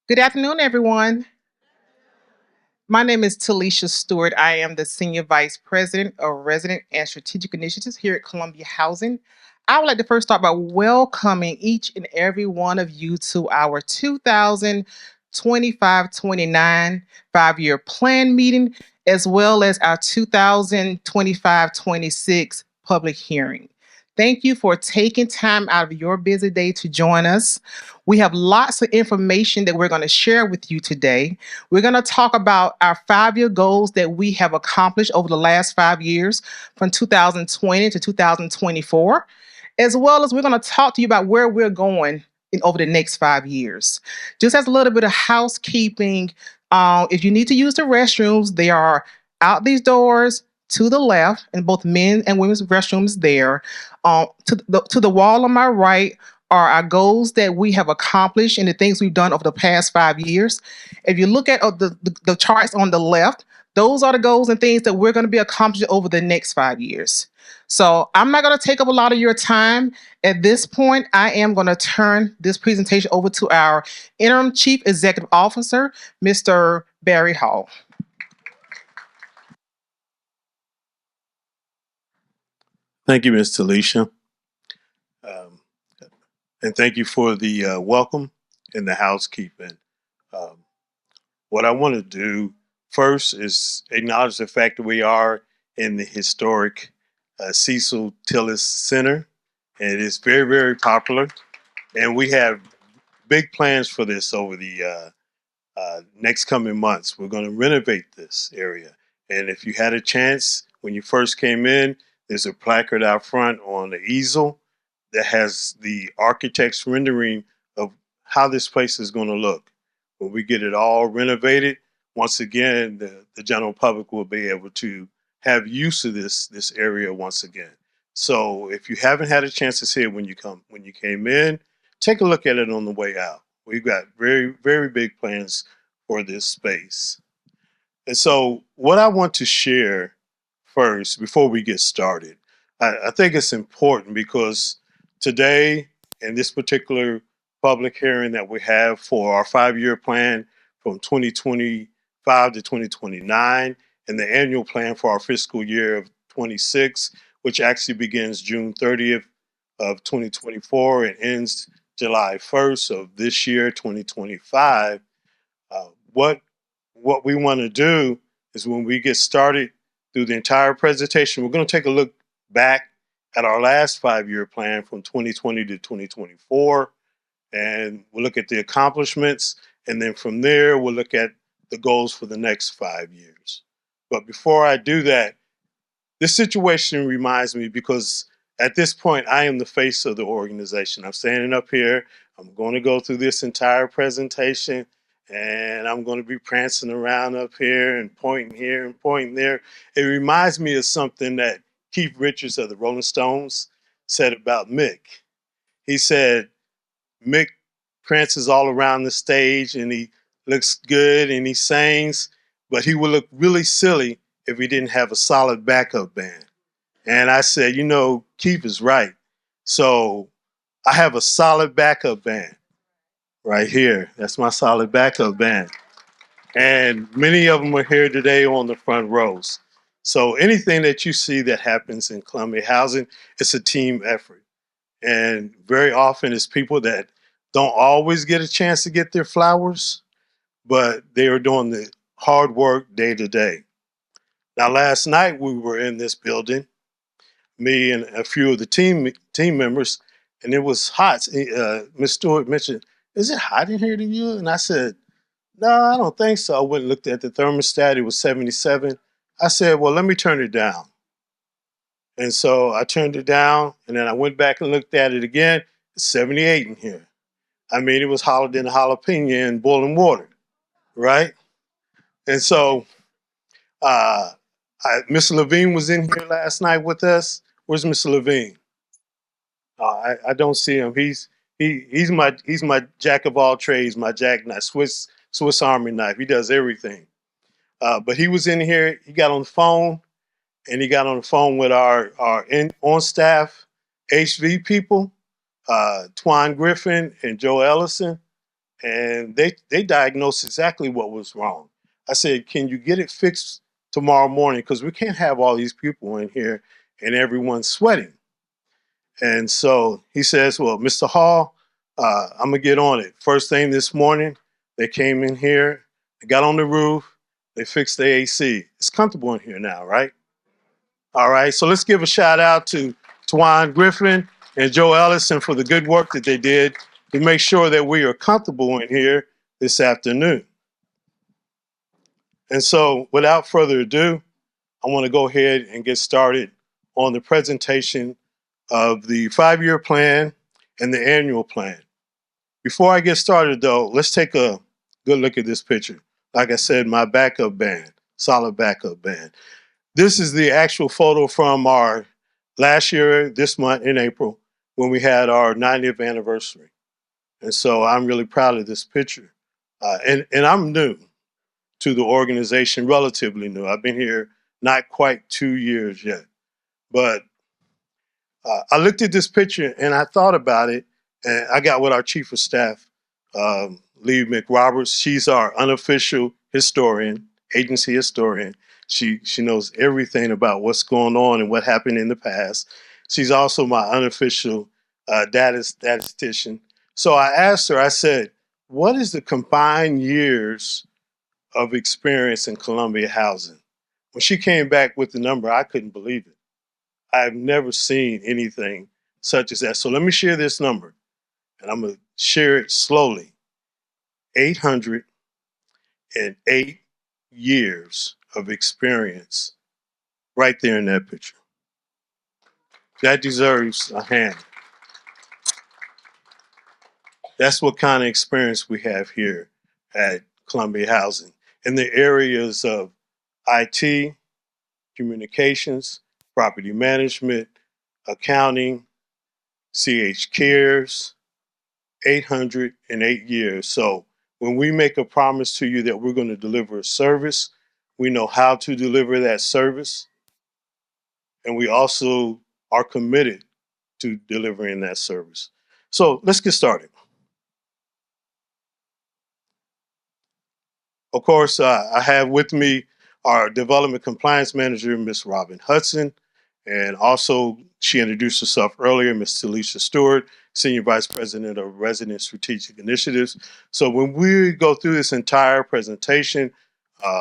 Good afternoon, everyone. My name is Talisha Stewart. I am the Senior Vice President of Resident and Strategic Initiatives here at Columbia Housing. I would like to first start by welcoming each and every one of you to our 2025-29 5-year plan meeting, as well as our 2025-26 public hearing. Thank you for taking time out of your busy day to join us. We have lots of information that we're going to share with you today. We're going to talk about our 5-year goals that we have accomplished over the last 5 years from 2020 to 2024, as well as we're going to talk to you about where we're going over the next 5 years. Just as a little bit of housekeeping, if you need to use the restrooms, they are out these doors to the left, and both men and women's restrooms there. To the wall on my right are our goals that we have accomplished and the things we've done over the past 5 years. If you look at the charts on the left, those are the goals and things that we're going to be accomplishing over the next 5 years. So I'm not going to take up a lot of your time. At this point, I am going to turn this presentation over to our Interim Chief Executive Officer, Mr. Barry Hall. Thank you, Ms. Talisha. Um, and thank you for the welcome and the housekeeping. Um, what I want to do first is acknowledge the fact that we are in the historic Cecil Tillis Center. And it is very, very popular. And we have big plans for this over the next coming months. We're going to renovate this area. And if you had a chance when you first came in, there's a placard out front on the easel that has the architect's rendering of how this place is going to look. When we get it all renovated, once again, the general public will be able to have use of this area once again. So if you haven't had a chance to see it when you came in, take a look at it on the way out. We've got very, very big plans for this space. And so, what I want to share first, before we get started, I think it's important because today, in this particular public hearing that we have for our 5-year plan from 2025 to 2029, and the annual plan for our fiscal year of 26, which actually begins June 30th of 2024 and ends July 1st of this year, 2025. Uh, what what we want to do is when we get started through the entire presentation, we're going to take a look back at our last 5-year plan from 2020 to 2024, and we'll look at the accomplishments, and then from there we'll look at the goals for the next 5 years. But before I do that, this situation reminds me because at this point I am the face of the organization. I'm standing up here. I'm going to go through this entire presentation and I'm going to be prancing around up here and pointing there. It reminds me of something that Keith Richards of the Rolling Stones said about Mick. He said, Mick prances all around the stage and he looks good and he sings, but he would look really silly if we didn't have a solid backup band. And I said, Keith is right. So I have a solid backup band right here. That's my solid backup band. And many of them are here today on the front rows. So anything that you see that happens in Columbia Housing, it's a team effort. And very often it's people that don't always get a chance to get their flowers, but they are doing the hard work day to day. Now, last night we were in this building, me and a few of the team members, and it was hot. Miss Stewart mentioned, "Is it hot in here to you?" And I said, "No, I don't think so." I went and looked at the thermostat; it was 77. I said, "Well, let me turn it down." And so I turned it down, and then I went back and looked at it again. It's 78 in here. I mean, it was hotter than a jalapeno in boiling water, right? And so uh, Mr. Levine was in here last night with us. Where's Mr. Levine? I don't see him. He's my jack of all trades, my jackknife, Swiss Army knife. He does everything. But he was in here. He got on the phone, and he got on the phone with our on staff HV people, Twan Griffin and Joe Ellison, and they diagnosed exactly what was wrong. I said, "Can you get it fixed tomorrow morning? Because we can't have all these people in here and everyone's sweating." And so he says, "Well, Mr. Hall, I'm gonna get on it. First thing this morning, they came in here, they got on the roof, they fixed the AC. It's comfortable in here now, right?" All right. So let's give a shout out to Twan Griffin and Joe Ellison for the good work that they did to make sure that we are comfortable in here this afternoon. And so, without further ado, I want to go ahead and get started on the presentation of the 5 year plan and the annual plan. Before I get started, though, let's take a good look at this picture. Like I said, my backup band, solid backup band. This is the actual photo from our last year, this month in April, when we had our 90th anniversary. And so I'm really proud of this picture. And I'm new to the organization, relatively new. I've been here not quite 2 years yet. But I looked at this picture and I thought about it, and I got with our chief of staff, Lee McRoberts. She's our unofficial historian, agency historian. She knows everything about what's going on and what happened in the past. She's also my unofficial statistician. So I asked her. I said, "What is the combined years of experience in Columbia housing?" When she came back with the number, I couldn't believe it. I've never seen anything such as that. So let me share this number, and I'm going to share it slowly. 808 years of experience right there in that picture. That deserves a hand. That's what kind of experience we have here at Columbia Housing in the areas of IT, communications, property management, accounting, CH Cares, 808 years. So when we make a promise to you that we're going to deliver a service, we know how to deliver that service, and we also are committed to delivering that service. So let's get started. Of course, I have with me our development compliance manager, Miss Robin Hudson, and also she introduced herself earlier, Miss Tillis Stewart, Senior Vice President of Resident Strategic Initiatives. So when we go through this entire presentation,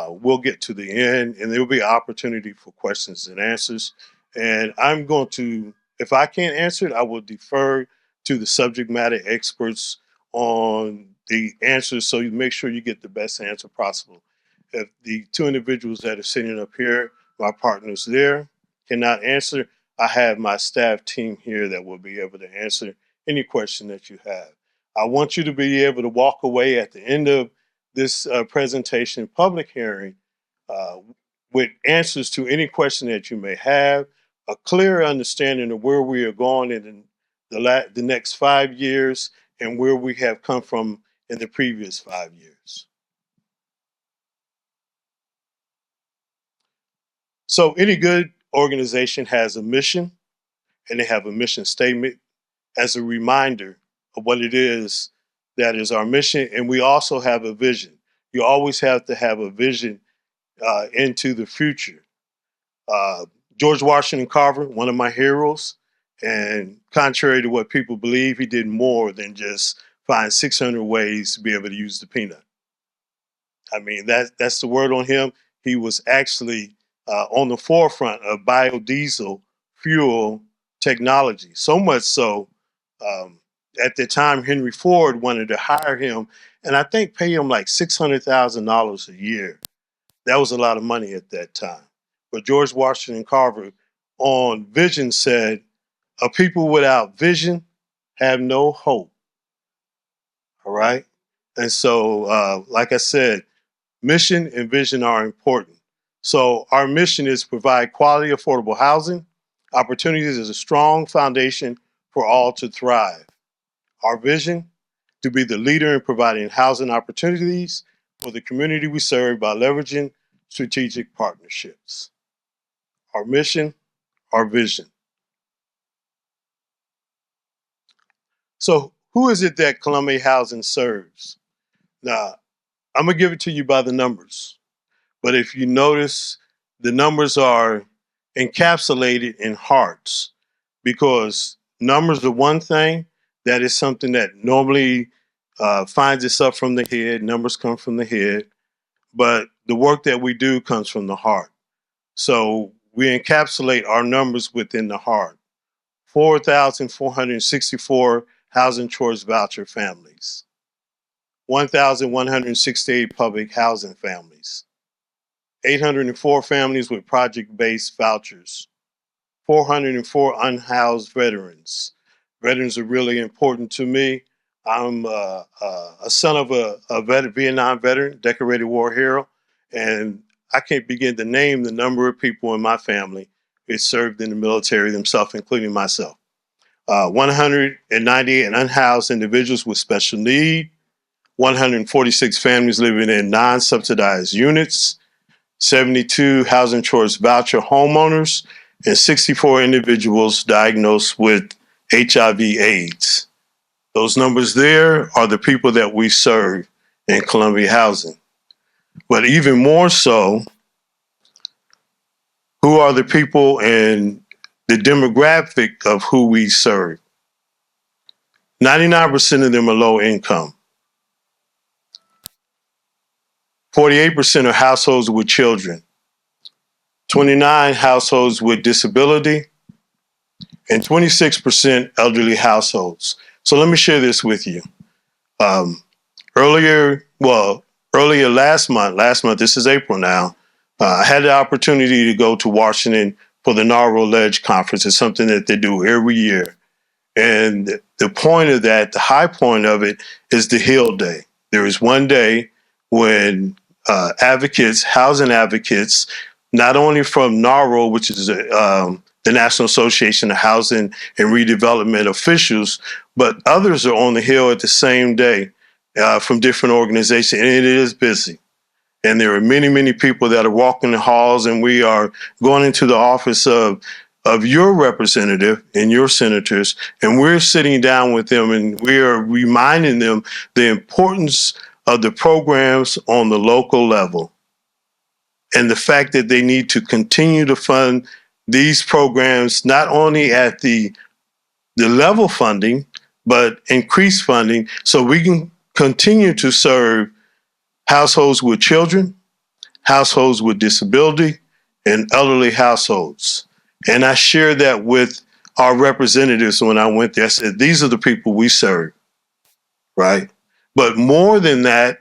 we'll get to the end, and there will be an opportunity for questions and answers. And I'm going to, if I can't answer it, I will defer to the subject matter experts on the answers so you make sure you get the best answer possible. If the two individuals that are sitting up here, my partners there, cannot answer, I have my staff team here that will be able to answer any question that you have. I want you to be able to walk away at the end of this presentation, public hearing, uh, with answers to any question that you may have, a clear understanding of where we are going in the next 5 years and where we have come from in the previous 5 years. So, any good organization has a mission and they have a mission statement as a reminder of what it is that is our mission. And we also have a vision. You always have to have a vision into the future. Uh, George Washington Carver, one of my heroes, and contrary to what people believe, he did more than just find 600 ways to be able to use the peanut. I mean, that's the word on him. He was actually on the forefront of biodiesel fuel technology. So much so, um, at the time, Henry Ford wanted to hire him, and I think pay him like $600,000 a year. That was a lot of money at that time. But George Washington Carver on vision said, "A people without vision have no hope." All right. And so, like I said, mission and vision are important. So our mission is to provide quality, affordable housing. Opportunities is a strong foundation for all to thrive. Our vision, to be the leader in providing housing opportunities for the community we serve by leveraging strategic partnerships. Our mission, our vision. So who is it that Columbia Housing serves? Now, I'm going to give it to you by the numbers. But if you notice, the numbers are encapsulated in hearts because numbers are one thing that is something that normally finds itself from the head. Numbers come from the head, but the work that we do comes from the heart. So we encapsulate our numbers within the heart. 4,464 housing choice voucher families, 1,168 public housing families, 804 families with project-based vouchers, 404 unhoused veterans. Veterans are really important to me. I'm a son of a Vietnam veteran, decorated war hero, and I can't begin to name the number of people in my family who served in the military themselves, including myself. 198 unhoused individuals with special need, 146 families living in non-subsidized units, 72 housing choice voucher homeowners, and 64 individuals diagnosed with HIV/AIDS. Those numbers there are the people that we serve in Columbia Housing. But even more so, who are the people and the demographic of who we serve? 99% of them are low income. 48% are households with children. 29 households with disability, and 26% elderly households. So let me share this with you. Um, earlier last month, this is April now, I had the opportunity to go to Washington for the NARO Ledge Conference. It's something that they do every year. And the point of that, the high point of it, is the Hill Day. There is one day when advocates, housing advocates, not only from NARO, which is the National Association of Housing and Redevelopment officials, but others are on the Hill at the same day from different organizations, and it is busy. And there are many, many people that are walking the halls, and we are going into the office of your representative and your senators, and we're sitting down with them and we are reminding them the importance of the programs on the local level and the fact that they need to continue to fund these programs not only at the level funding, but increase funding so we can continue to serve households with children, households with disability, and elderly households. And I shared that with our representatives when I went there. I said, these are the people we serve, right? But more than that,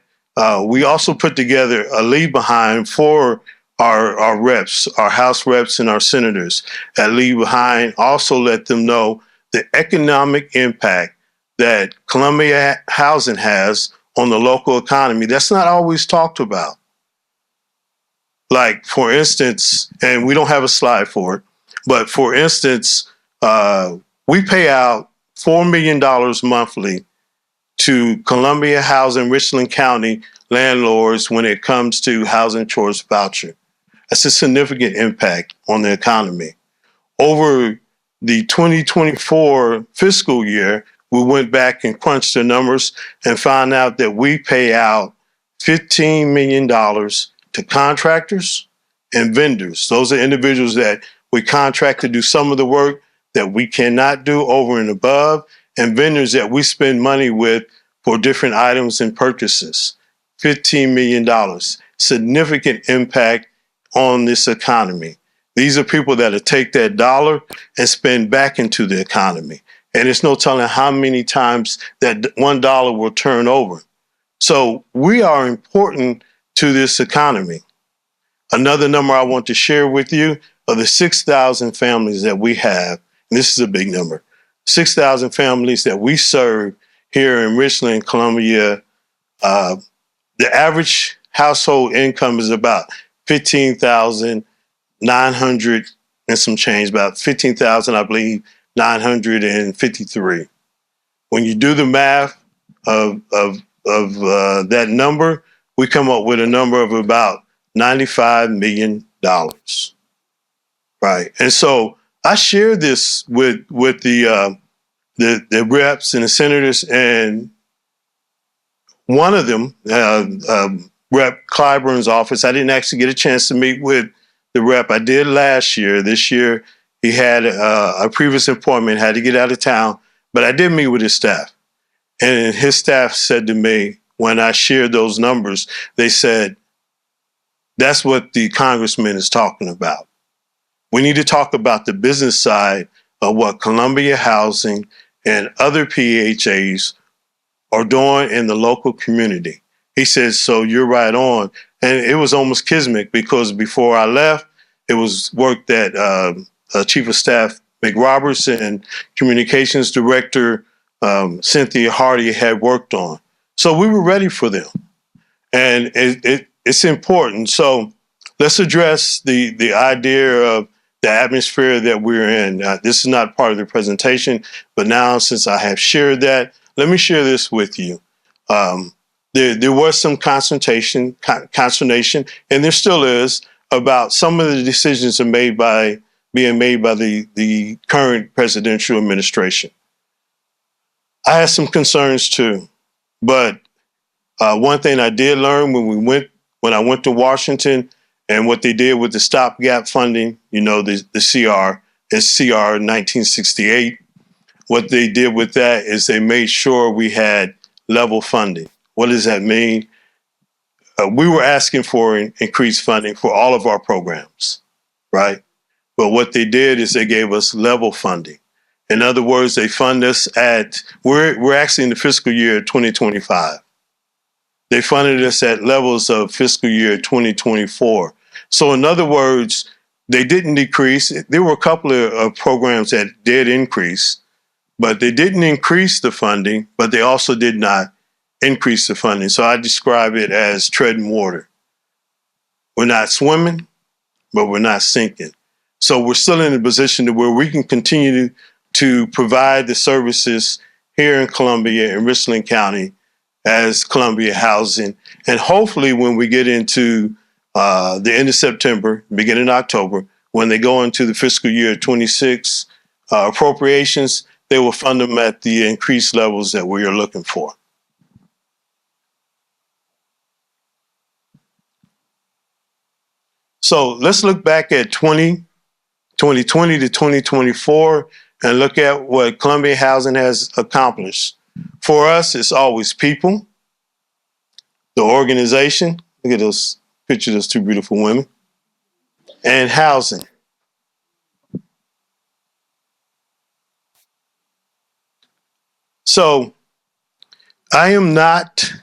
we also put together a leave behind for our reps, our House reps and our senators. That leave behind also let them know the economic impact that Columbia Housing has on the local economy. That's not always talked about. Like, for instance, and we don't have a slide for it, but for instance, we pay out $4 million monthly to Columbia Housing, Richland County landlords when it comes to housing choice voucher. That's a significant impact on the economy. Over the 2024 fiscal year, we went back and crunched the numbers and found out that we pay out $15 million to contractors and vendors. Those are individuals that we contract to do some of the work that we cannot do over and above, and vendors that we spend money with for different items and purchases. $15 million. Significant impact on this economy. These are people that'll take that dollar and spend back into the economy. And it's no telling how many times that $1 will turn over. So we are important to this economy. Another number I want to share with you are the 6,000 families that we have. And this is a big number. 6,000 families that we serve here in Richland, Columbia. The average household income is about 15,900 and some change, about 15,000, I believe, 953. When you do the math of that number, we come up with a number of about $95 million, right? And so I share this with the reps and the senators, and One of them, Rep. Clyburn's office, I didn't actually get a chance to meet with the rep. I did last year. This year, he had a previous appointment, had to get out of town, but I did meet with his staff. And his staff said to me, when I shared those numbers, they said, that's what the congressman is talking about. We need to talk about the business side of what Columbia Housing and other PHAs are doing in the local community. He says, so you're right on. And it was almost kismet because before I left, it was work that Chief of Staff McRoberts and Communications Director Cynthia Hardy had worked on. So we were ready for them. And it's important. So let's address the idea of the atmosphere that we're in. This is not part of the presentation, but now since I have shared that, let me share this with you. There was some consternation, and there still is, about some of the decisions are being made by the current presidential administration. I had some concerns too, but one thing I did learn when I went to Washington and what they did with the stopgap funding, the CR, it's CR 1968. What they did with that is they made sure we had level funding. What does that mean? We were asking for increased funding for all of our programs, right? But what they did is they gave us level funding. In other words, they fund us we're actually in the fiscal year 2025. They funded us at levels of fiscal year 2024. So in other words, they didn't decrease. There were a couple of programs that did increase, but they didn't increase the funding, but they also did not increase the funding. So I describe it as treading water. We're not swimming, but we're not sinking. So we're still in a position to where we can continue to provide the services here in Columbia and Richland County as Columbia Housing. And hopefully when we get into the end of September, beginning of October, when they go into the fiscal year 26 appropriations, they will fund them at the increased levels that we are looking for. So let's look back at 2020 to 2024 and look at what Columbia Housing has accomplished. For us, it's always people, the organization. Look at those pictures of those two beautiful women, and housing. So I am not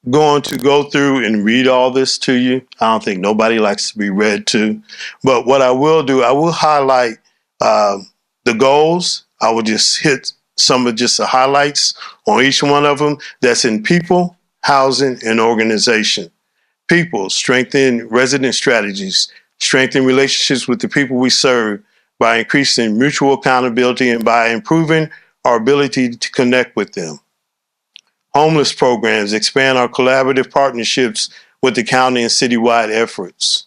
going to go through and read all this to you. I don't think nobody likes to be read to. But what I will do, I will highlight the goals. I will just hit some of just the highlights on each one of them. That's in people, housing, and organization. People, strengthen resident strategies, strengthen relationships with the people we serve by increasing mutual accountability and by improving our ability to connect with them. Homeless programs, expand our collaborative partnerships with the county and citywide efforts.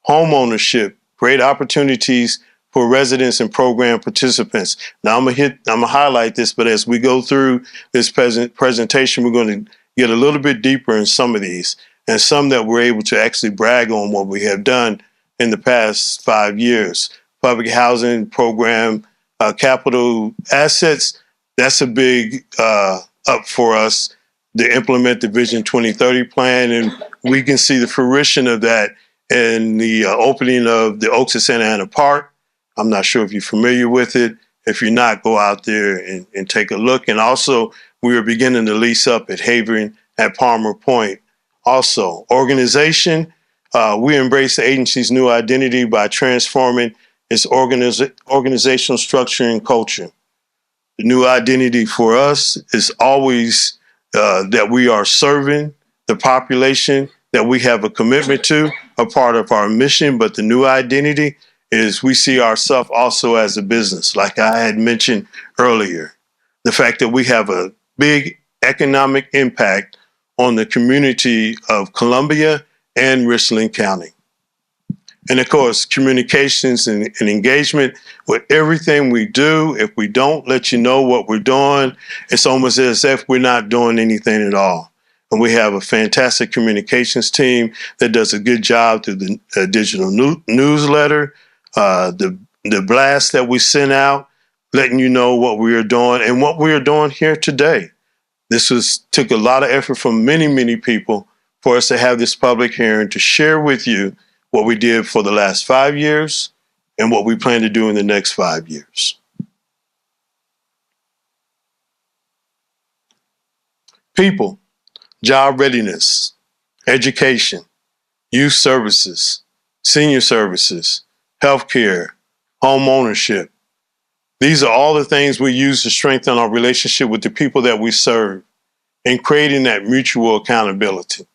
Homeownership, great opportunities for residents and program participants. Now I'm gonna highlight this, but as we go through this presentation, we're going to get a little bit deeper in some of these, and some that we're able to actually brag on what we have done in the past 5 years. Public housing program, capital assets, that's a big up for us to implement the Vision 2030 plan, and we can see the fruition of that in the opening of the Oaks at Santa Ana Park. I'm not sure if you're familiar with it. If you're not, go out there and take a look. And also, we are beginning to lease up at Havering at Palmer Point. Also, organization, we embrace the agency's new identity by transforming its organizational structure and culture. The new identity for us is always that we are serving the population that we have a commitment to, a part of our mission. But the new identity is we see ourselves also as a business, like I had mentioned earlier. The fact that we have a big economic impact on the community of Columbia and Richland County. And of course, communications and engagement with everything we do. If we don't let you know what we're doing, it's almost as if we're not doing anything at all. And we have a fantastic communications team that does a good job through the digital newsletter, the blast that we send out, letting you know what we are doing and what we are doing here today. Took a lot of effort from many, many people for us to have this public hearing to share with you what we did for the last 5 years and what we plan to do in the next 5 years. People, job readiness, education, youth services, senior services, healthcare, home ownership. These are all the things we use to strengthen our relationship with the people that we serve and creating that mutual accountability.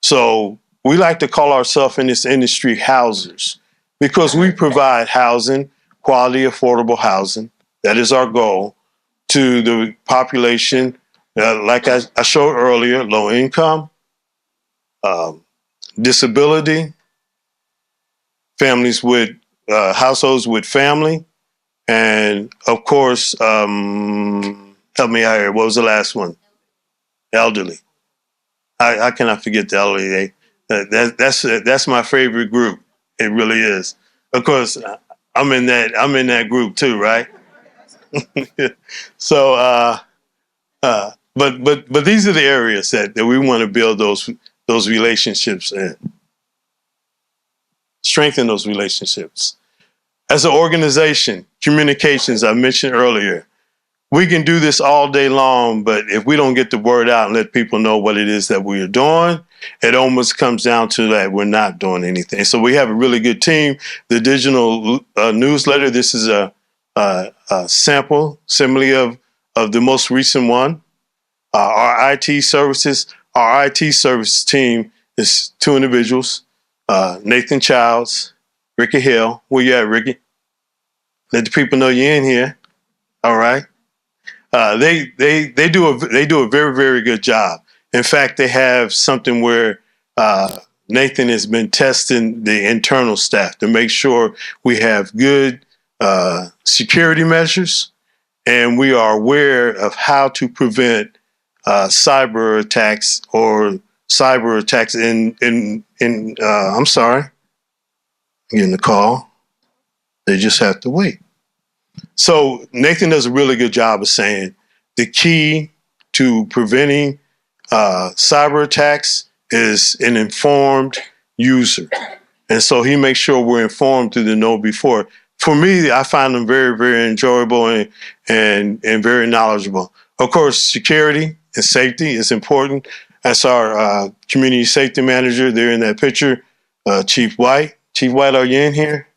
So we like to call ourselves in this industry housers because we provide housing, quality, affordable housing. That is our goal to the population, like I showed earlier, low income, disability, families with households with family, and of course, help me out here. What was the last one? Elderly. I cannot forget the elderly. That's my favorite group. It really is. Of course, I'm in that group too, right? So, but these are the areas that we want to build those relationships and strengthen those relationships. As an organization, communications, I mentioned earlier, we can do this all day long, but if we don't get the word out and let people know what it is that we are doing, it almost comes down to that we're not doing anything. So we have a really good team. The digital newsletter, this is a sample, simile of the most recent one. Our IT services team is 2 individuals, Nathan Childs, Ricky Hill. Where you at, Ricky? Let the people know you're in here. All right. They do a very, very good job. In fact, they have something where Nathan has been testing the internal staff to make sure we have good security measures and we are aware of how to prevent cyber attacks in I'm sorry, I'm getting a call. They just have to wait. So Nathan does a really good job of saying the key to preventing cyber attacks is an informed user. And so he makes sure we're informed through the know before. For me, I find them very, very enjoyable and very knowledgeable. Of course, security and safety is important. That's our community safety manager there in that picture, Chief White. Chief White, are you in here?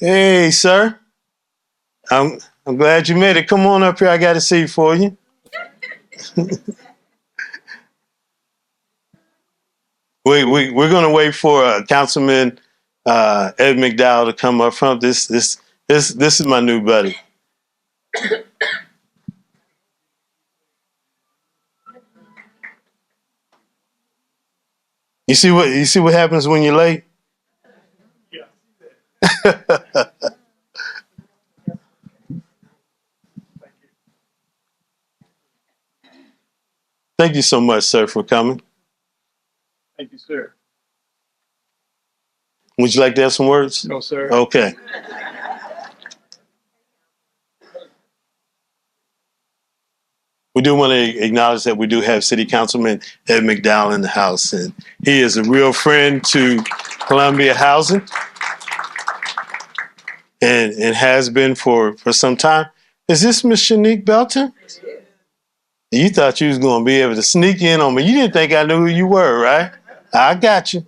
Hey, sir. I'm glad you made it. Come on up here. I got a seat for you. We're going to wait for Councilman Ed McDowell to come up front. This is my new buddy. You see what happens when you're late? Yeah. Thank you so much, sir, for coming. Thank you, sir. Would you like to have some words? No, sir. Okay. We do want to acknowledge that we do have City Councilman Ed McDowell in the house, and he is a real friend to Columbia Housing and has been for some time. Is this Miss Shanique Belton? You thought you was going to be able to sneak in on me. You didn't think I knew who you were, right? I got you.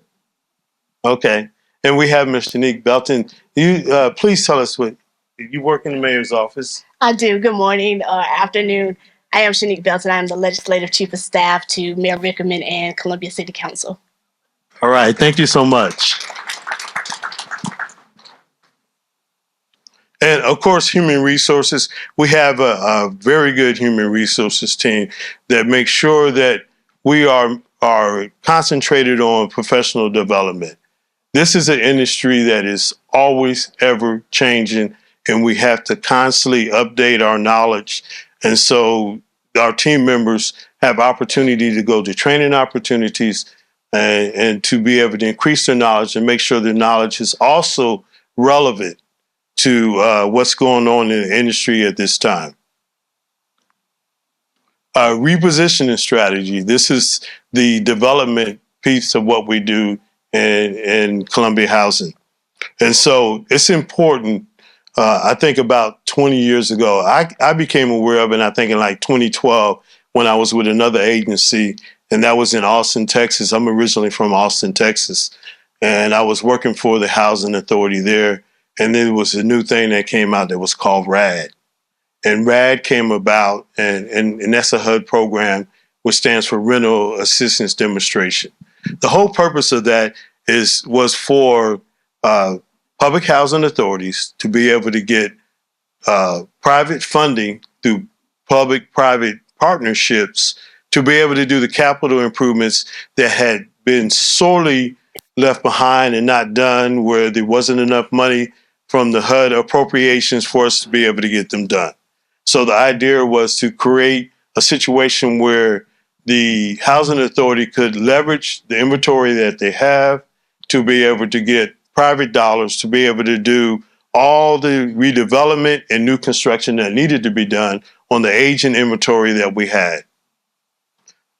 Okay. And we have Miss Shanique Belton. You please tell us what you work in the mayor's office. I do. Good morning or afternoon. I am Shanique Belton. I am the Legislative Chief of Staff to Mayor Rickerman and Columbia City Council. All right. Thank you so much. And of course, human resources. We have a very good human resources team that makes sure that we are concentrated on professional development. This is an industry that is always ever changing, and we have to constantly update our knowledge. And so our team members have opportunity to go to training opportunities and to be able to increase their knowledge and make sure their knowledge is also relevant to what's going on in the industry at this time. Repositioning strategy. This is the development piece of what we do in Columbia Housing. And so it's important. I think about 20 years ago, I became aware of it, and I think in like 2012, when I was with another agency, and that was in Austin, Texas. I'm originally from Austin, Texas, and I was working for the housing authority there. And there was a new thing that came out that was called RAD. And RAD came about, and that's a HUD program, which stands for Rental Assistance Demonstration. The whole purpose of that was for public housing authorities to be able to get private funding through public-private partnerships to be able to do the capital improvements that had been sorely left behind and not done, where there wasn't enough money from the HUD appropriations for us to be able to get them done. So the idea was to create a situation where the housing authority could leverage the inventory that they have to be able to get private dollars to be able to do all the redevelopment and new construction that needed to be done on the aging inventory that we had.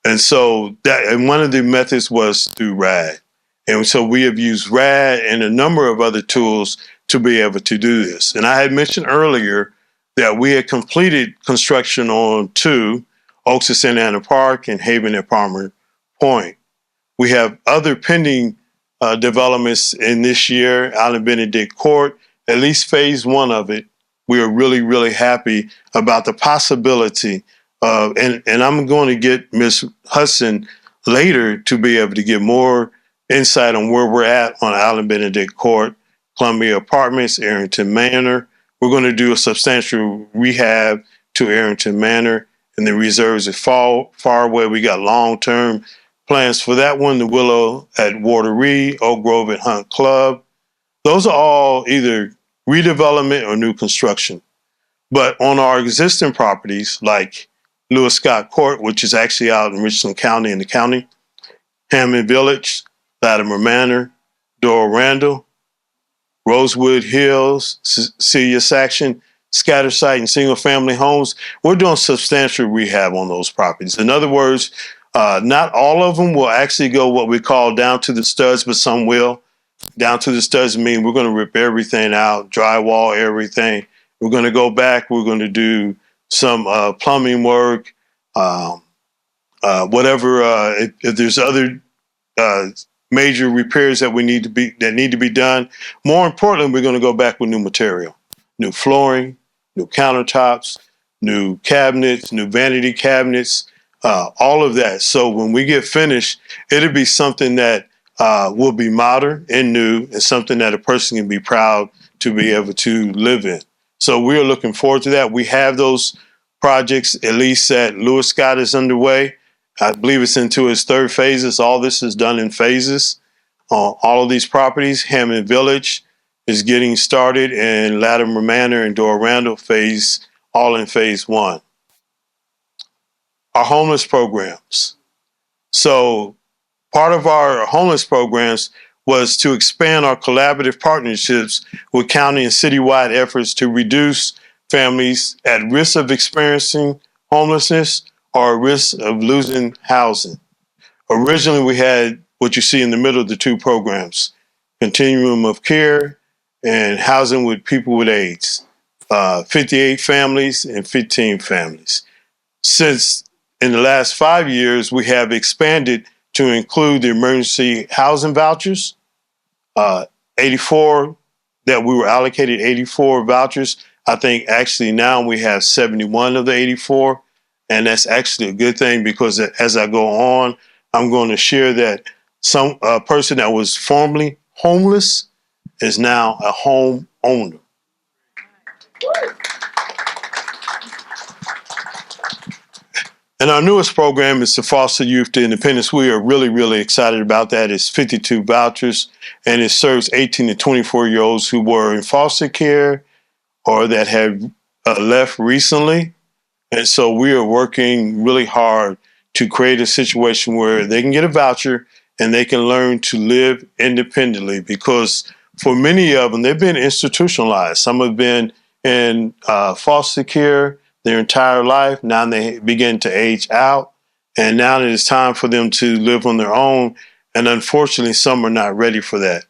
And so and one of the methods was through RAD. And so we have used RAD and a number of other tools to be able to do this. And I had mentioned earlier that we had completed construction on 2, Oaks at Santa Ana Park and Haven at Palmer Point. We have other pending developments in this year, Island Benedict Court, at least phase 1 of it. We are really, really happy about the possibility of, and I'm going to get Ms. Hudson later to be able to give more insight on where we're at on Island Benedict Court, Columbia Apartments, Arrington Manor. We're going to do a substantial rehab to Arrington Manor, and the reserves are far away. We got long-term plans for that one, the Willow at Wateree, Oak Grove at Hunt Club. Those are all either redevelopment or new construction. But on our existing properties, like Lewis Scott Court, which is actually out in Richland County in the county, Hammond Village, Latimer Manor, Doral Randall, Rosewood Hills, Celia Saxon, scatter site and single family homes, we're doing substantial rehab on those properties. In other words, not all of them will actually go what we call down to the studs, but some will. Down to the studs mean we're going to rip everything out, drywall everything. We're going to go back. We're going to do some plumbing work, whatever. If there's other major repairs that need to be done. More importantly, we're going to go back with new material, new flooring, new countertops, new cabinets, new vanity cabinets, all of that. So when we get finished, it'll be something that will be modern and new, and something that a person can be proud to be able to live in. So we're looking forward to that. We have those projects, at least that Lewis Scott is underway. I believe it's into its 3rd phases. All this is done in phases. All of these properties, Hammond Village is getting started, and Latimer Manor and Doral Randall all in phase 1. Our homeless programs. So part of our homeless programs was to expand our collaborative partnerships with county and citywide efforts to reduce families at risk of experiencing homelessness or at risk of losing housing. Originally, we had what you see in the middle of the 2 programs, Continuum of Care and Housing with People with AIDS, 58 families and 15 families. Since in the last 5 years, we have expanded to include the emergency housing vouchers, 84 that we were allocated 84 vouchers. I think actually now we have 71 of the 84. And that's actually a good thing, because as I go on, I'm going to share that some person that was formerly homeless is now a home owner. And our newest program is to foster youth to independence. We are really, really excited about that. It's 52 vouchers, and it serves 18 to 24-year-olds who were in foster care or that have left recently. And so we are working really hard to create a situation where they can get a voucher and they can learn to live independently, because for many of them, they've been institutionalized. Some have been in foster care their entire life. Now they begin to age out, and now it is time for them to live on their own. And unfortunately, some are not ready for that.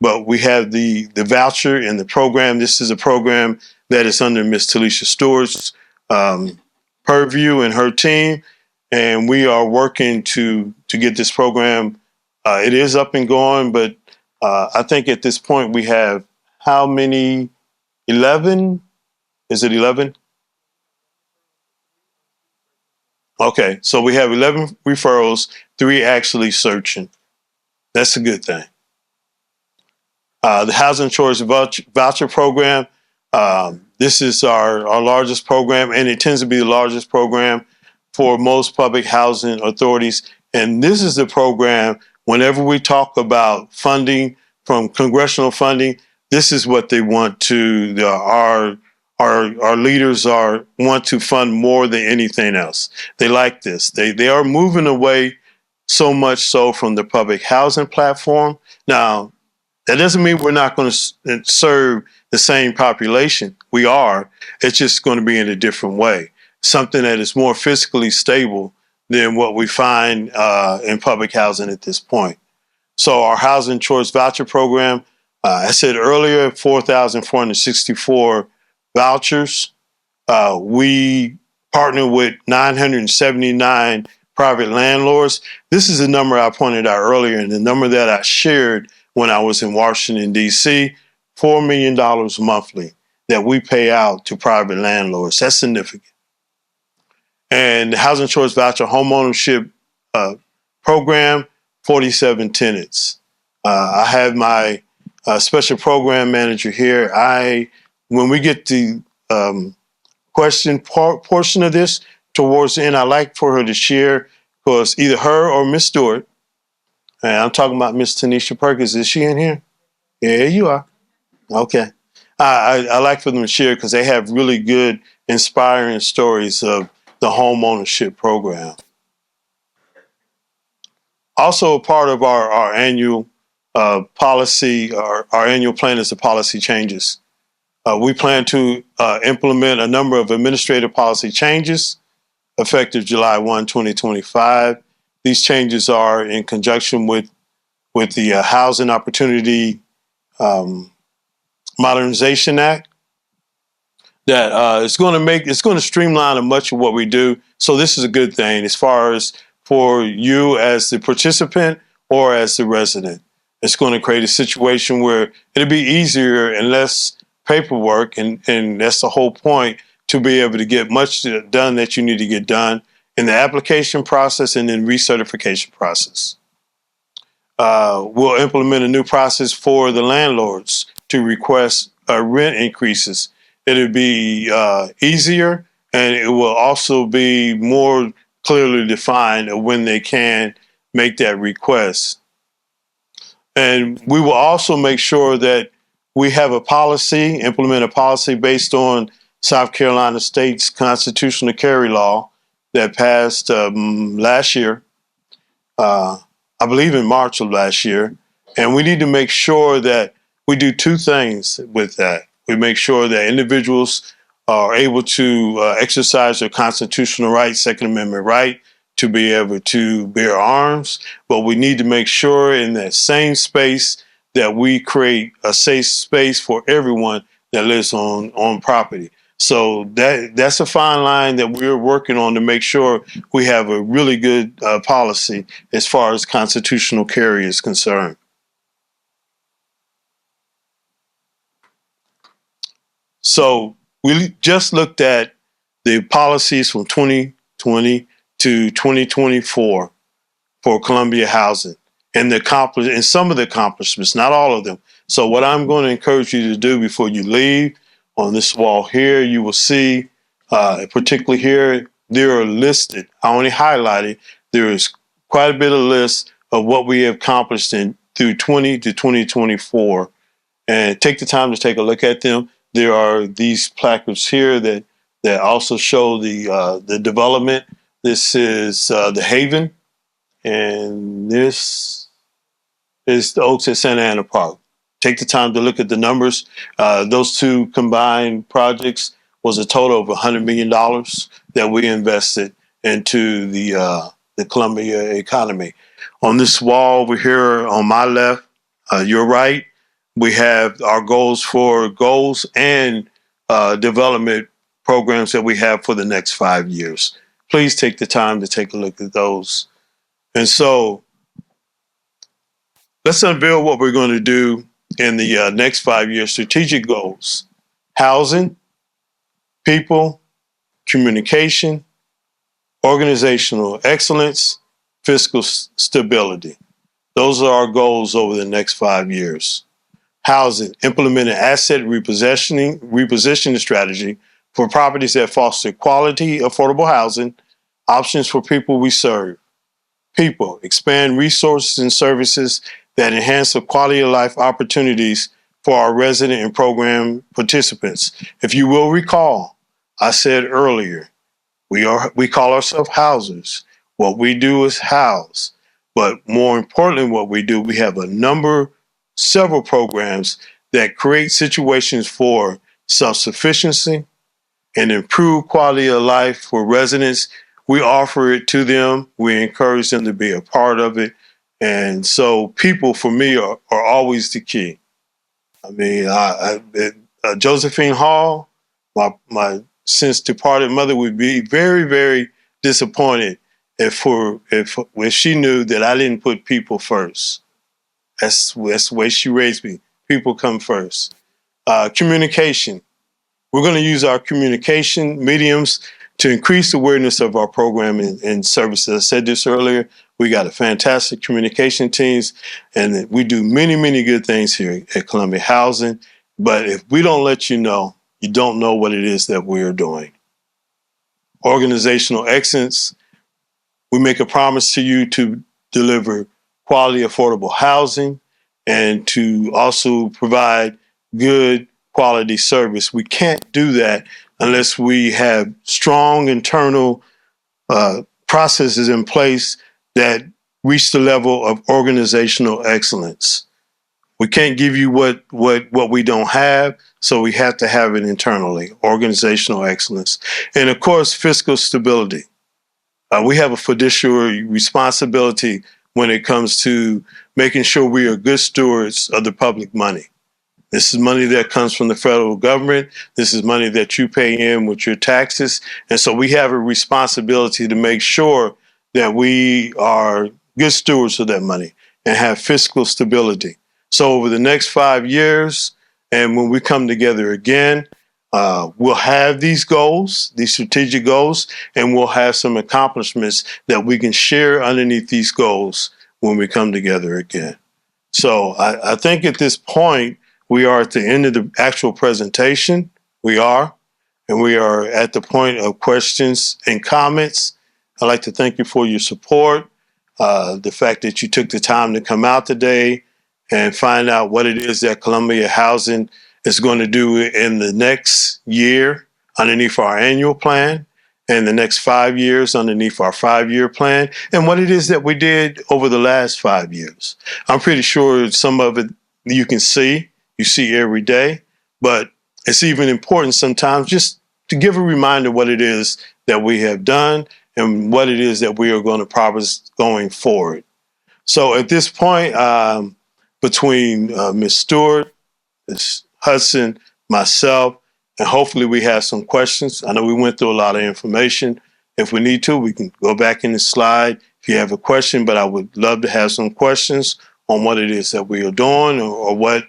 But we have the voucher and the program. This is a program that is under Miss Tillis Stewart's purview and her team, and we are working to get this program. It is up and going, but I think at this point we have how many? 11? Is it 11? Okay, so we have 11 referrals, 3 actually searching. That's a good thing. The Housing Choice Voucher Program. This is our largest program, and it tends to be the largest program for most public housing authorities. And this is the program, whenever we talk about funding from congressional funding, this is what they want to, our leaders want to fund more than anything else. They like this. They are moving away so much so from the public housing platform. Now, that doesn't mean we're not going to serve the same population. We are. It's just going to be in a different way. Something that is more fiscally stable than what we find in public housing at this point. So our Housing Choice Voucher Program, I said earlier, 4,464 vouchers. We partner with 979 private landlords. This is the number I pointed out earlier, and the number that I shared when I was in Washington, D.C., $4 million monthly that we pay out to private landlords. That's significant. And the Housing Choice Voucher Homeownership Program, 47 tenants. I have my special program manager here. When we get the question portion of this towards the end, I like for her to share, because either her or Miss Stewart, and I'm talking about Miss Tanisha Perkins. Is she in here? Yeah, you are. Okay. I like for them to share, because they have really good, inspiring stories of the home ownership program. Also, a part of our annual policy, our annual plan is the policy changes. We plan to implement a number of administrative policy changes effective July 1, 2025. These changes are in conjunction with the Housing Opportunity Modernization Act that it's going to streamline much of what we do. So this is a good thing as far as for you as the participant or as the resident. It's going to create a situation where it'll be easier and less paperwork, and that's the whole point, to be able to get much done that you need to get done in the application process and in recertification process. We'll implement a new process for the landlords to request rent increases. It'll be easier, and it will also be more clearly defined of when they can make that request. And we will also make sure that we have implement a policy based on South Carolina State's constitutional carry law that passed last year, I believe in March of last year. And we need to make sure that we do 2 things with that. We make sure that individuals are able to exercise their constitutional right, Second Amendment right, to be able to bear arms. But we need to make sure in that same space that we create a safe space for everyone that lives on property. So that's a fine line that we're working on to make sure we have a really good policy as far as constitutional carry is concerned. So we just looked at the policies from 2020 to 2024 for Columbia Housing and some of the accomplishments, not all of them. So what I'm going to encourage you to do before you leave, on this wall here, you will see, particularly here, there are listed. I only highlighted. There is quite a bit of lists of what we have accomplished through 20 to 2024. And take the time to take a look at them. There are these placards here that that also show the development. This is the Haven, and this is the Oaks at Santa Ana Park. Take the time to look at the numbers. Those two combined projects was a total of $100 million that we invested into the Columbia economy. On this wall over here on my left, your right, we have our goals and development programs that we have for the next 5 years. Please take the time to take a look at those. And so let's unveil what we're going to do in the next 5 years. Strategic goals: housing, people, communication, organizational excellence, fiscal stability. Those are our goals over the next 5 years. Housing: implement an asset repositioning strategy for properties that foster quality, affordable housing options for people we serve. People: expand resources and services that enhance the quality of life opportunities for our resident and program participants. If you will recall, I said earlier, we call ourselves housers. What we do is house. But more importantly, what we do, we have several programs that create situations for self-sufficiency and improve quality of life for residents. We offer it to them. We encourage them to be a part of it. And so people, for me, are always the key. I mean, Josephine Hall, my since departed mother, would be very, very disappointed if she knew that I didn't put people first. That's the way she raised me. People come first. Communication. We're going to use our communication mediums to increase awareness of our program and services. I said this earlier. We got a fantastic communication teams, and we do many, many good things here at Columbia Housing. But if we don't let you know, you don't know what it is that we are doing. Organizational excellence. We make a promise to you to deliver quality, affordable housing and to also provide good quality service. We can't do that unless we have strong internal processes in place that reach the level of organizational excellence. We can't give you what we don't have, so we have to have it internally, organizational excellence. And of course, fiscal stability. We have a fiduciary responsibility when it comes to making sure we are good stewards of the public money. This is money that comes from the federal government. This is money that you pay in with your taxes. And so we have a responsibility to make sure that we are good stewards of that money and have fiscal stability. So over the next 5 years, and when we come together again, we'll have these goals, these strategic goals, and we'll have some accomplishments that we can share underneath these goals when we come together again. So I think at this point, we are at the end of the actual presentation. We are. And we are at the point of questions and comments. I'd like to thank you for your support, the fact that you took the time to come out today and find out what it is that Columbia Housing is going to do in the next year underneath our annual plan, and the next 5 years underneath our 5-year plan, and what it is that we did over the last 5 years. I'm pretty sure some of it you can see, you see every day, but it's even important sometimes just to give a reminder what it is that we have done and what it is that we are going to promise going forward. So at this point, between Ms. Stewart, Ms. Hudson, myself, and hopefully we have some questions. I know we went through a lot of information. If we need to, we can go back in the slide if you have a question, but I would love to have some questions on what it is that we are doing or what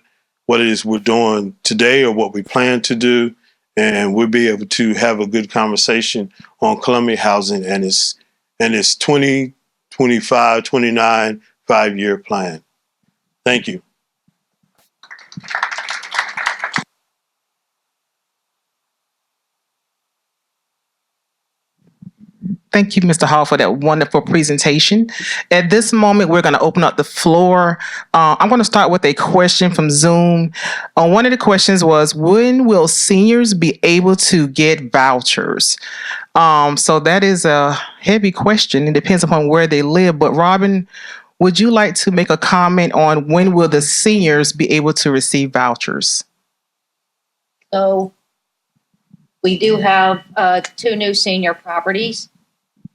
it is we're doing today or what we plan to do. And we'll be able to have a good conversation on Columbia Housing and its 2025, 29 5-year plan. Thank you. Thank you, Mr. Hall, for that wonderful presentation. At this moment, we're going to open up the floor. I'm going to start with a question from Zoom. One of the questions was, when will seniors be able to get vouchers? So that is a heavy question. It depends upon where they live. But Robin, would you like to make a comment on when will the seniors be able to receive vouchers? So we do have 2 new senior properties.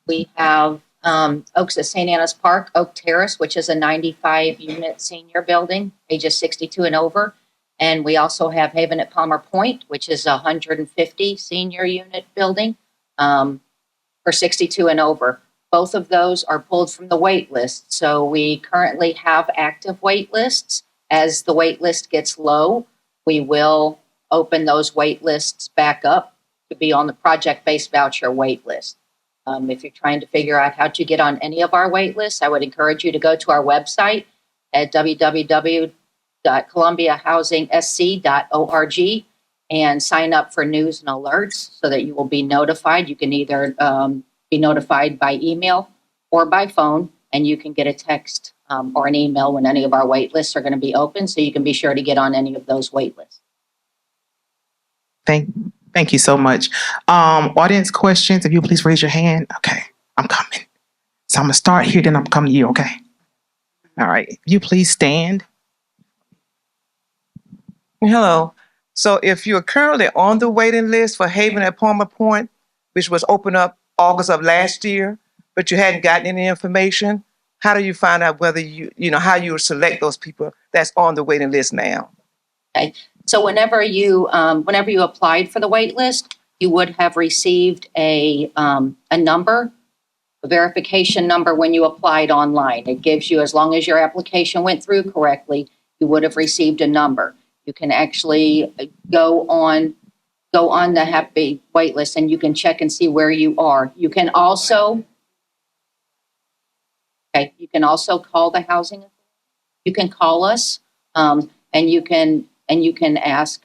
We have Oaks at St. Anna's Park, Oak Terrace, which is a 95-unit senior building, ages 62 and over. And we also have Haven at Palmer Point, which is a 150 senior unit building for 62 and over. Both of those are pulled from the wait list. So we currently have active wait lists. As the wait list gets low, we will open those wait lists back up to be on the project-based voucher wait list. If you're trying to figure out how to get on any of our wait lists, I would encourage you to go to our website at www.columbiahousingsc.org and sign up for news and alerts so that you will be notified. You can either be notified by email or by phone, and you can get a text or an email when any of our wait lists are going to be open, so you can be sure to get on any of those wait lists. Thank you so much. Audience questions, if you please raise your hand. Okay, I'm coming. So I'm going to start here, then I'm coming to you, okay? All right, if you please stand. Hello. So if you're currently on the waiting list for Haven at Palmer Point, which was opened up August of last year, but you hadn't gotten any information, how do you find out whether how you select those people that's on the waiting list now? Okay. So whenever you applied for the wait list, you would have received a number, a verification number when you applied online. It gives you, as long as your application went through correctly, you would have received a number. You can actually go on the happy wait list and you can check and see where you are. You can also call the housing. You can call us and you can ask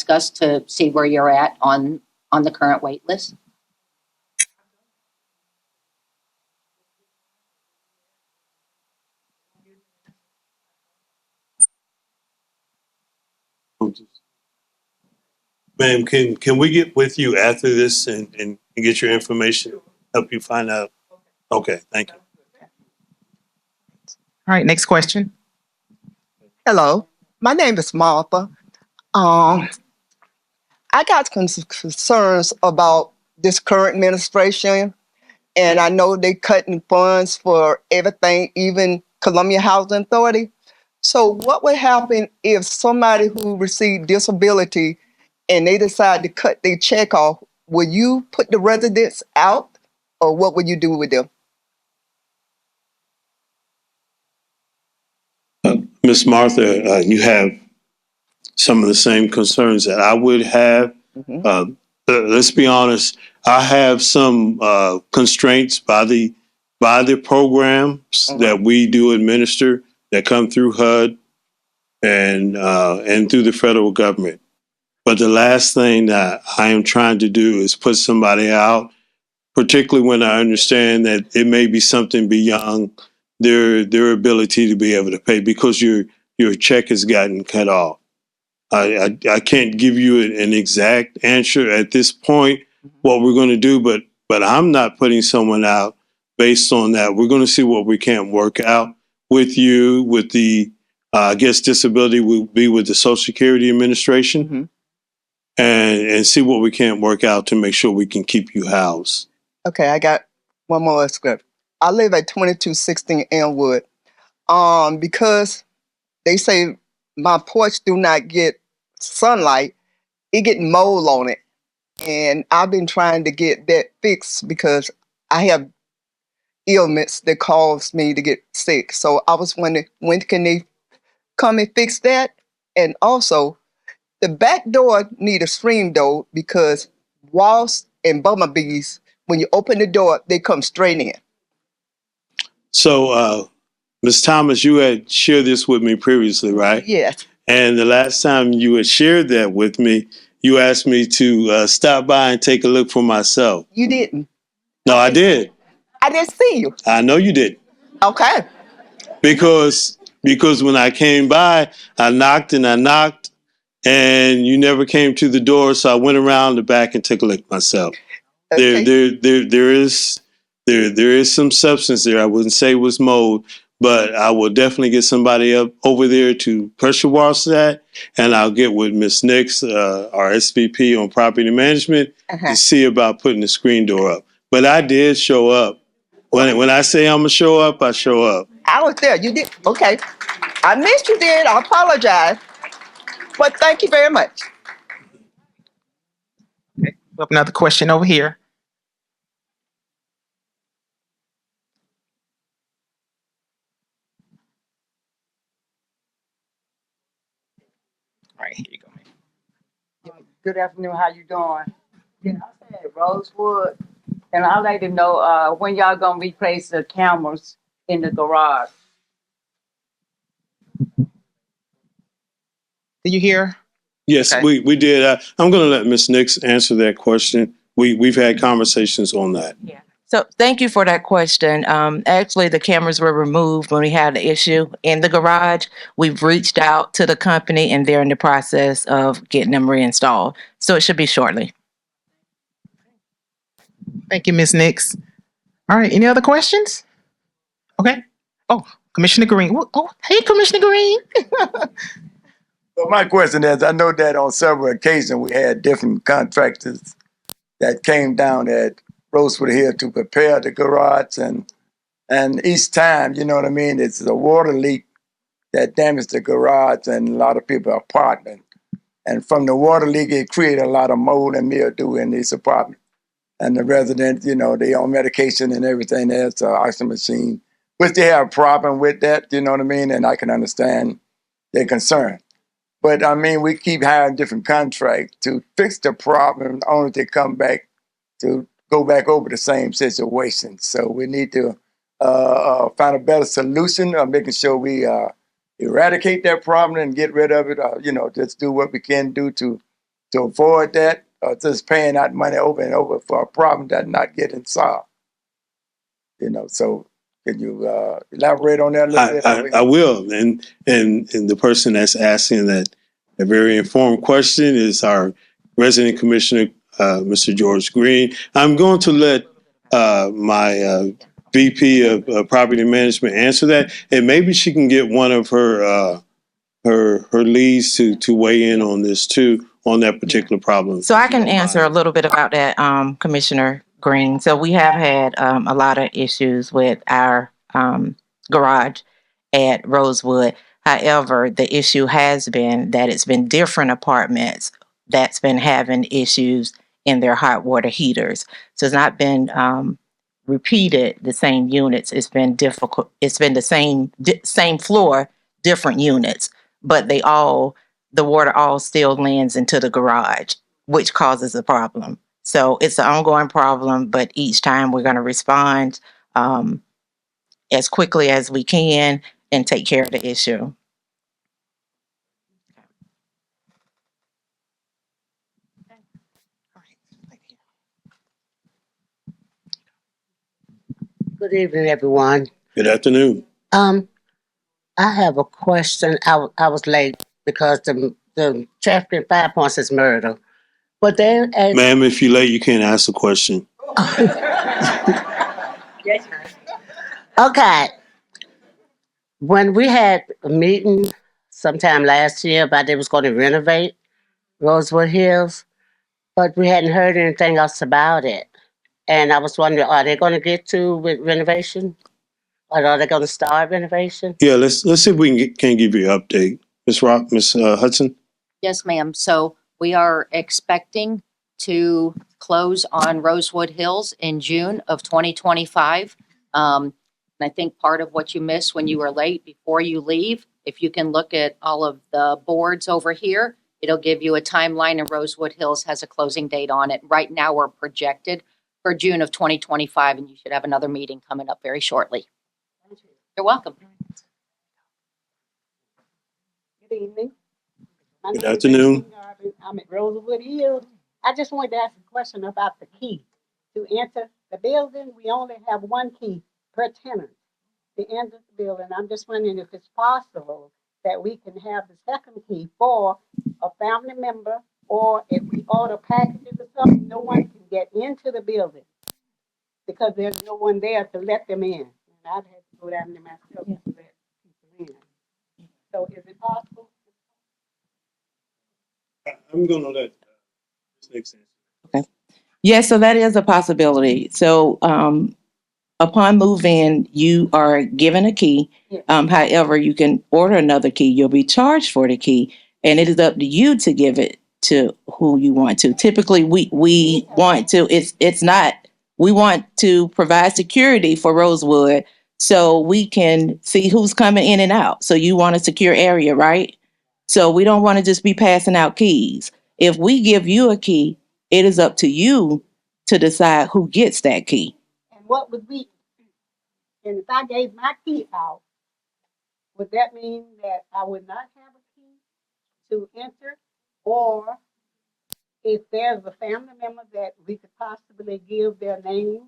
us to see where you're at on the current wait list. Ma'am, can we get with you after this and get your information, help you find out? Okay, thank you. All right, next question. Hello, my name is Martha. I got concerns about this current administration, and I know they cutting funds for everything, even Columbia Housing Authority. So what would happen if somebody who received disability and they decide to cut their check off? Will you put the residents out, or what would you do with them? Miss Martha, you have some of the same concerns that I would have. Mm-hmm. Let's be honest. I have some constraints by the programs that we do administer that come through HUD and through the federal government. But the last thing that I am trying to do is put somebody out, particularly when I understand that it may be something beyond their ability to be able to pay because your check has gotten cut off. I can't give you an exact answer at this point what we're going to do, but I'm not putting someone out based on that. We're going to see what we can work out with you. With the I guess disability will be with the Social Security Administration, Mm-hmm. and see what we can work out to make sure we can keep you housed. Okay, I got one more script. I live at 2216 Elmwood. Because they say my porch do not get sunlight, it get mold on it. And I've been trying to get that fixed because I have ailments that cause me to get sick. So I was wondering, when can they come and fix that? And also, the back door need a screen door because wasps and bumblebees, when you open the door, they come straight in. So, Ms. Thomas, you had shared this with me previously, right? Yes. And the last time you had shared that with me, you asked me to stop by and take a look for myself. You didn't. No, I did. I didn't see you. I know you did. Okay. Because when I came by, I knocked and I knocked, and you never came to the door. So I went around the back and took a look myself. Okay. There is some substance there. I wouldn't say it was mold, but I will definitely get somebody up over there to pressure wash that, and I'll get with Miss Nix, our SVP on property management, to see about putting the screen door up. But I did show up. When I say I'm gonna show up, I show up. I was there. You did. Okay. I missed you then. I apologize. But thank you very much. We have another question over here. All right, here you go. Good afternoon. How you doing? Yeah, I said Rosewood, and I'd like to know when y'all gonna replace the cameras in the garage. Did you hear? Yes, Okay. we did. I'm going to let Miss Nix answer that question. We've had conversations on that. Yeah. So thank you for that question. Actually, the cameras were removed when we had the issue in the garage. We've reached out to the company and they're in the process of getting them reinstalled. So it should be shortly. Thank you, Ms. Nix. All right, any other questions? Okay. Oh, Commissioner Green. Oh, hey, Commissioner Green. Well, my question is, I know that on several occasions we had different contractors that came down at Rosewood Hill to prepare the garage, and each time, you know what I mean, it's a water leak that damaged the garage, and a lot of people are apartment. And from the water leak, it created a lot of mold and mildew in these apartments. And the residents, you know, they on medication and everything else, oxygen machine, which they have a problem with that, you know what I mean? And I can understand their concern. But I mean, we keep hiring different contracts to fix the problem, only to come back to go back over the same situation. So we need to find a better solution of making sure we eradicate that problem and get rid of it. You know, just do what we can do to avoid that. Just paying out money over and over for a problem that's not getting solved. You know, so can you elaborate on that a little bit? I will. And the person that's asking that a very informed question is our resident commissioner, Mr. George Green. I'm going to let my VP of property management answer that, and maybe she can get one of her leads to weigh in on this too, on that particular problem. So I can answer a little bit about that, Commissioner Green. So we have had a lot of issues with our garage at Rosewood. However, the issue has been that it's been different apartments that's been having issues in their hot water heaters. So it's not been repeated the same units. It's been difficult. It's been the same floor, different units, but the water all still lands into the garage, which causes a problem. So it's an ongoing problem, but each time we're going to respond as quickly as we can and take care of the issue. Good evening, everyone. Good afternoon. I have a question. I was late because the traffic in 5 Points is murder. But then, Ma'am, if you're late, you can't ask a question. okay, when we had a meeting sometime last year about they was going to renovate Rosewood Hills, but we hadn't heard anything else about it. And I was wondering, are they going to get to with renovation? Or are they going to start renovation? Yeah, let's see if we can give you an update. Miss Hudson? Yes, ma'am. So we are expecting to close on Rosewood Hills in June of 2025. And I think part of what you missed when you were late before you leave, if you can look at all of the boards over here, it'll give you a timeline, and Rosewood Hills has a closing date on it. Right now, we're projected for June of 2025, and you should have another meeting coming up very shortly. You're welcome. Good evening. Good afternoon. I'm at Rosewood Hills. I just wanted to ask a question about the key to enter the building. We only have one key per tenant to enter the building. I'm just wondering if it's possible that we can have the second key for a family member, or if we order packages or something, no one can get into the building because there's no one there to let them in. And I've had to go down there myself to let people in. So is it possible? I'm going to let this make sense. Okay. Yes, so that is a possibility. So upon move-in, you are given a key. Yes. However, you can order another key. You'll be charged for the key, and it is up to you to give it to who you want to. Typically, we want to. It's not. We want to provide security for Rosewood, so we can see who's coming in and out. So you want a secure area, right? So we don't want to just be passing out keys. If we give you a key, it is up to you to decide who gets that key. And what would we, and if I gave my key out, would that mean that I would not have a key to enter? Or if there's a family member that we could possibly give their name,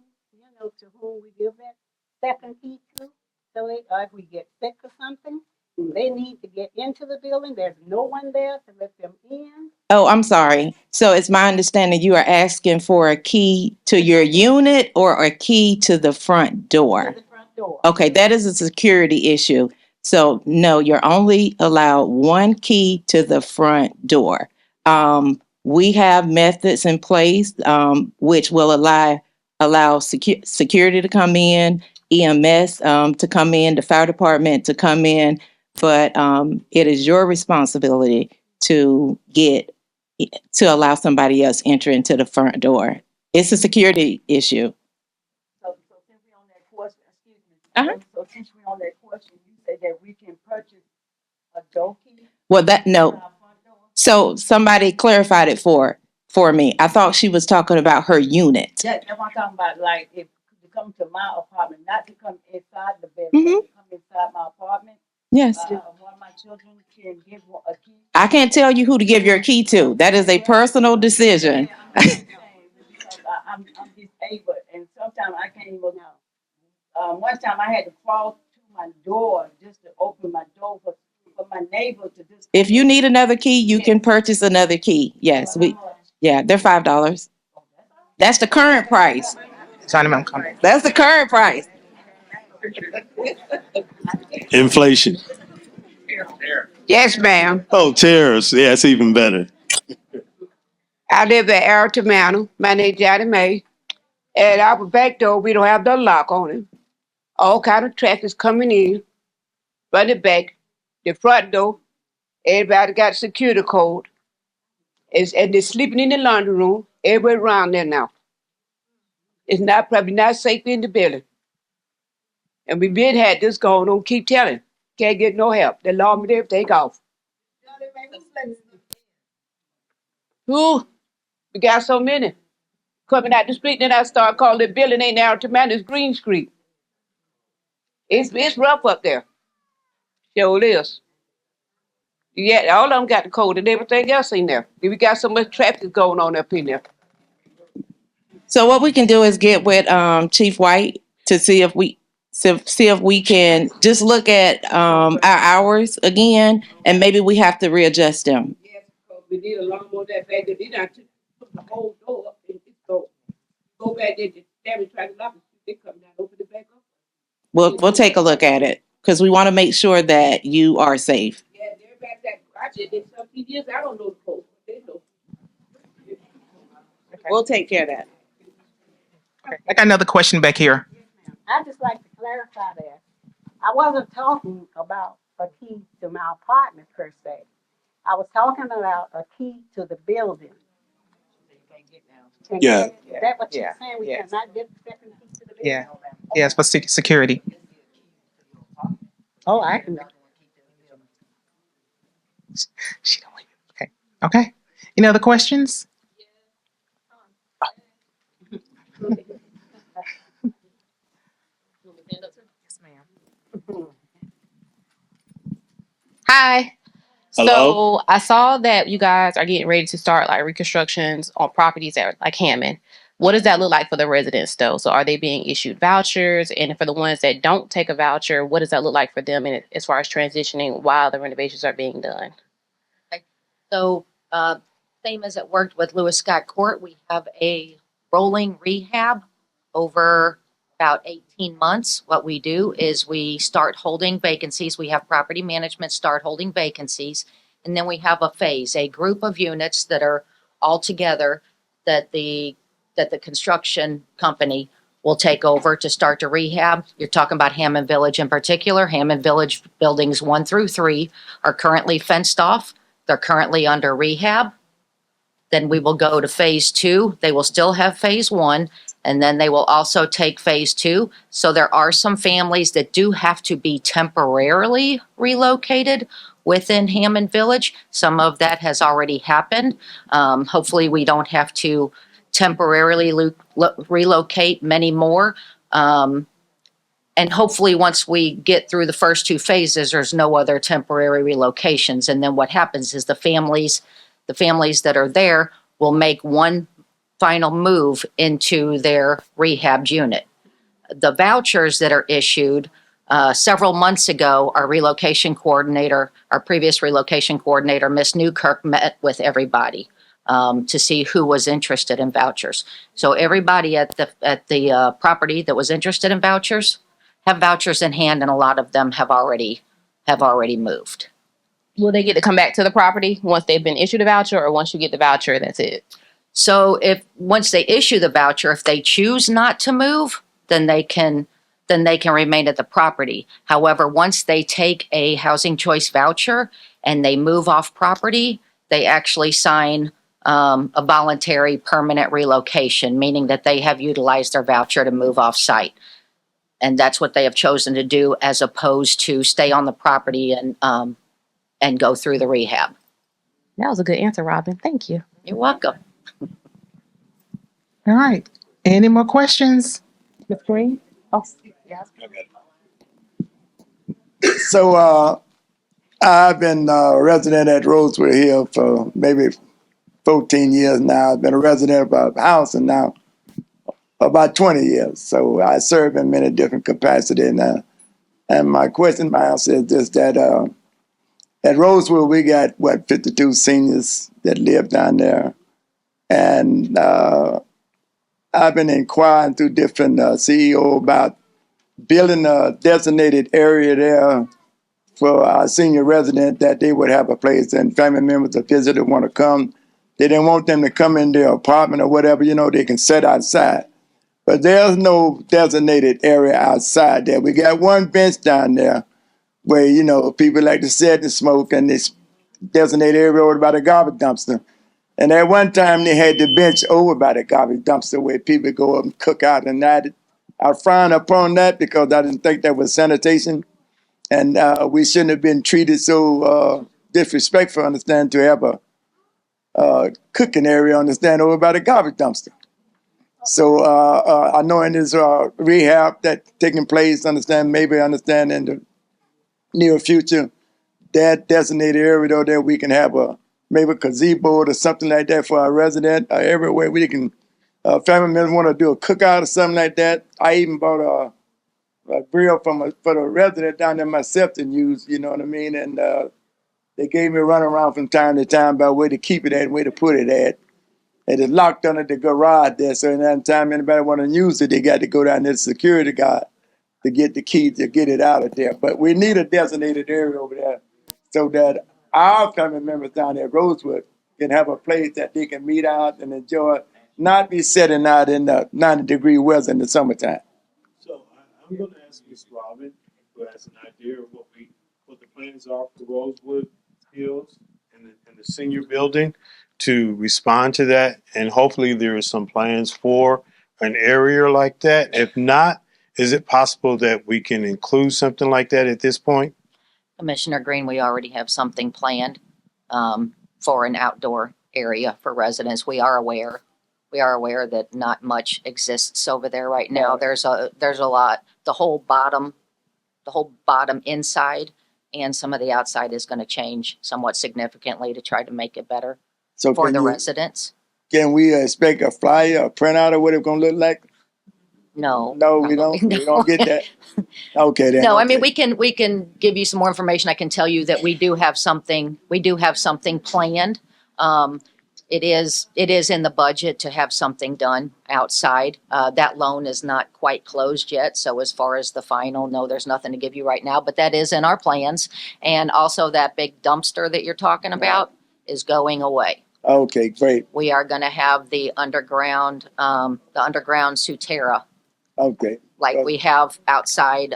to whom we give that second key to, so they, if we get sick or something, they need to get into the building, there's no one there to let them in. Oh, I'm sorry. So it's my understanding you are asking for a key to your unit or a key to the front door? To the front door. Okay, that is a security issue. So no, you're only allowed one key to the front door. We have methods in place which will allow security to come in, EMS to come in, the fire department to come in, but it is your responsibility to allow somebody else enter into the front door. It's a security issue. So since we're on that question, excuse me. Uh-huh. So since we're on that question, you said that we can purchase a door key Well, for no. our front door? So somebody clarified it for me. I thought she was talking about her unit. That's what I'm talking about. Like, if to come to my apartment, not to come inside the building, but to come inside my apartment. Yes. One of my children can give a key. I can't tell you who to give your key to. That is a personal decision. I'm just saying, because I'm disabled, and sometimes I can't even know. One time I had to crawl to my door just to open my door for my neighbor to just. If you need another key, you can purchase another key. Yes, they're $5. That's the current price. That's the current price. Inflation. Yes, ma'am. Oh, tariffs. Yeah, it's even better. I live at Arlington Manor. My name is Johnny May. And our back door, we don't have the lock on it. All kind of traffic's coming in, running back. The front door, everybody got a security code. And they're sleeping in the laundry room. Everybody around there now. It's probably not safe in the building. And we been had this going on, keep telling. Can't get no help. The law and everything off. Ooh, we got so many coming out the street. Then I start calling the building ain't Arlington Manor, it's Green Street. It's rough up there. Sure is. Yeah, all of them got the code and everything else in there. We got so much traffic going on up in there. So what we can do is get with Chief White to see if we can just look at our hours again, and maybe we have to readjust them. Yes, because we need a lot more that bad. They not put the whole door up and just go back there. They try to lock it. They come down, open it back up. We'll take a look at it because we want to make sure that you are safe. Yeah, everybody that I did some years. I don't know the code. They know. We'll take care of that. I got another question back here. I'd just like to clarify that. I wasn't talking about a key to my apartment per se. I was talking about a key to the building. And Yeah. Is that what you're Yeah. saying? We Yes. cannot get the second key to the building? Yeah. Yes, for security. Oh, I can. She don't like it. Okay. Okay. Any other questions? Yes, ma'am. Hi. Hello? So I saw that you guys are getting ready to start like reconstructions on properties at like Hammond. What does that look like for the residents though? So are they being issued vouchers? And for the ones that don't take a voucher, what does that look like for them as far as transitioning while the renovations are being done? Okay. So, same as it worked with Lewis Scott Court, we have a rolling rehab over about 18 months. What we do is we start holding vacancies. We have property management start holding vacancies. And then we have a group of units that are all together that the construction company will take over to start to rehab. You're talking about Hammond Village in particular. Hammond Village buildings 1 through 3 are currently fenced off. They're currently under rehab. Then we will go to phase 2. They will still have phase 1, and then they will also take phase 2. So there are some families that do have to be temporarily relocated within Hammond Village. Some of that has already happened. Hopefully we don't have to temporarily relocate many more. And hopefully once we get through the first 2 phases, there's no other temporary relocations. And then what happens is the families that are there will make one final move into their rehab unit. The vouchers that are issued, several months ago, our previous relocation coordinator, Miss Newkirk, met with everybody to see who was interested in vouchers. So everybody at the property that was interested in vouchers have vouchers in hand, and a lot of them have already moved. Will they get to come back to the property once they've been issued a voucher, or once you get the voucher, that's it? So if once they issue the voucher, if they choose not to move, then they can remain at the property. However, once they take a housing choice voucher and they move off property, they actually sign a voluntary permanent relocation, meaning that they have utilized their voucher to move off site. And that's what they have chosen to do, as opposed to stay on the property and go through the rehab. That was a good answer, Robin. Thank you. You're welcome. All right. Any more questions? Ms. Green? Oh, So I've been a resident at Rosewood Hill for maybe 14 years now. I've been a resident of housing now about 20 years. So I serve in many different capacities now. And my answer is just that at Rosewood, we got, 52 seniors that live down there. And I've been inquiring through different CEO about building a designated area there for our senior resident, that they would have a place, and family members or visitors want to come. They didn't want them to come in their apartment or whatever, they can sit outside. But there's no designated area outside there. We got one bench down there where, people like to sit and smoke, and this designated area over by the garbage dumpster. And at one time, they had the bench over by the garbage dumpster where people go up and cook out. And I frown upon that because I didn't think that was sanitation. And we shouldn't have been treated so disrespectful, understand, to have a cooking area, understand, over by the garbage dumpster. So I know in this rehab that's taking place, understand in the near future, that designated area though, that we can have maybe a gazebo or something like that for our resident, everywhere we can, family members want to do a cookout or something like that. I even bought a grill for the resident down there myself to use, you know what I mean? And they gave me a run around from time to time about where to keep it at and where to put it at. And it's locked under the garage there, so any time anybody want to use it, they got to go down to the security guard to get the key to get it out of there. But we need a designated area over there so that our family members down there at Rosewood can have a place that they can meet out and enjoy, not be sitting out in the 90-degree weather in the summertime. So I'm going to ask Ms. Robin, who has an idea of what the plans are for Rosewood Hills and the senior building, to respond to that. And hopefully there are some plans for an area like that. If not, is it possible that we can include something like that at this point? Commissioner Green, we already have something planned for an outdoor area for residents. We are aware that not much exists over there right now. There's a lot. The whole bottom inside and some of the outside is going to change somewhat significantly to try to make it better for the residents. can we expect a flyer, a printout, or what it's gonna look like? No. No, we don't. We don't get that. Okay, then. No, I okay. mean, we can give you some more information. I can tell you that we do have something planned. It is in the budget to have something done outside. That loan is not quite closed yet. So as far as the final, no, there's nothing to give you right now, but that is in our plans. And also that big dumpster that you're talking about is going away. Okay, great. We are going to have the underground Sutera, Okay. like we have outside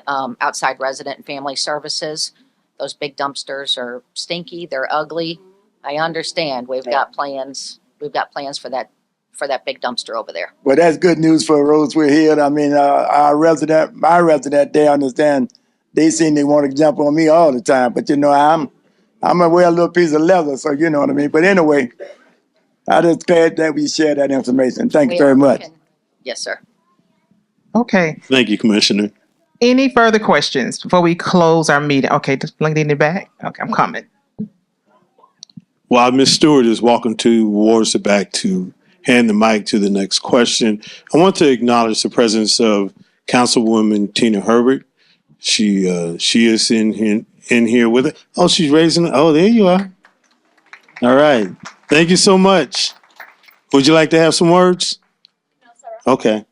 resident and family services. Those big dumpsters are stinky. They're ugly. I understand. We've got plans for that big dumpster over there. Well, that's good news for Roseville Hill. I mean, my resident, they understand. They seem they want to jump on me all the time, but I'm gonna wear a little piece of leather, so you know what I mean. But anyway, I just glad that we share that information. Thank you very much. Yes, sir. Okay. Thank you, Commissioner. Any further questions before we close our meeting? Okay, just bring it in the back. Okay, I'm coming. While Ms. Stewart is walking towards the back to hand the mic to the next question, I want to acknowledge the presence of Councilwoman Tina Herbert. She is in here with it. Oh, she's raising. Oh, there you are. All right. Thank you so much. Would you like to have some words? No, sir. Okay.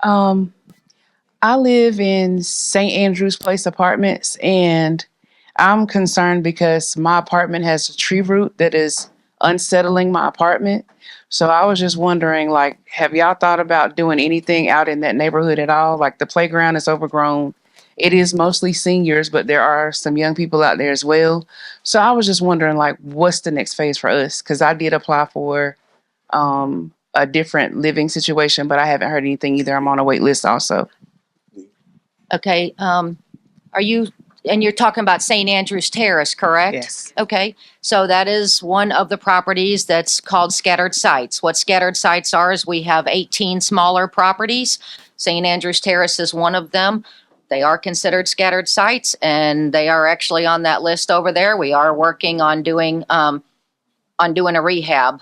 I live in St. Andrews Place Apartments, and I'm concerned because my apartment has a tree root that is unsettling my apartment. So I was just wondering, like, have y'all thought about doing anything out in that neighborhood at all? Like, the playground is overgrown. It is mostly seniors, but there are some young people out there as well. So I was just wondering, like, what's the next phase for us? Because I did apply for a different living situation, but I haven't heard anything either. I'm on a wait list also. Okay. You're talking about St. Andrews Terrace, correct? Yes. Okay. So that is one of the properties that's called scattered sites. What scattered sites are is we have 18 smaller properties. St. Andrews Terrace is one of them. They are considered scattered sites, and they are actually on that list over there. We are working on doing a rehab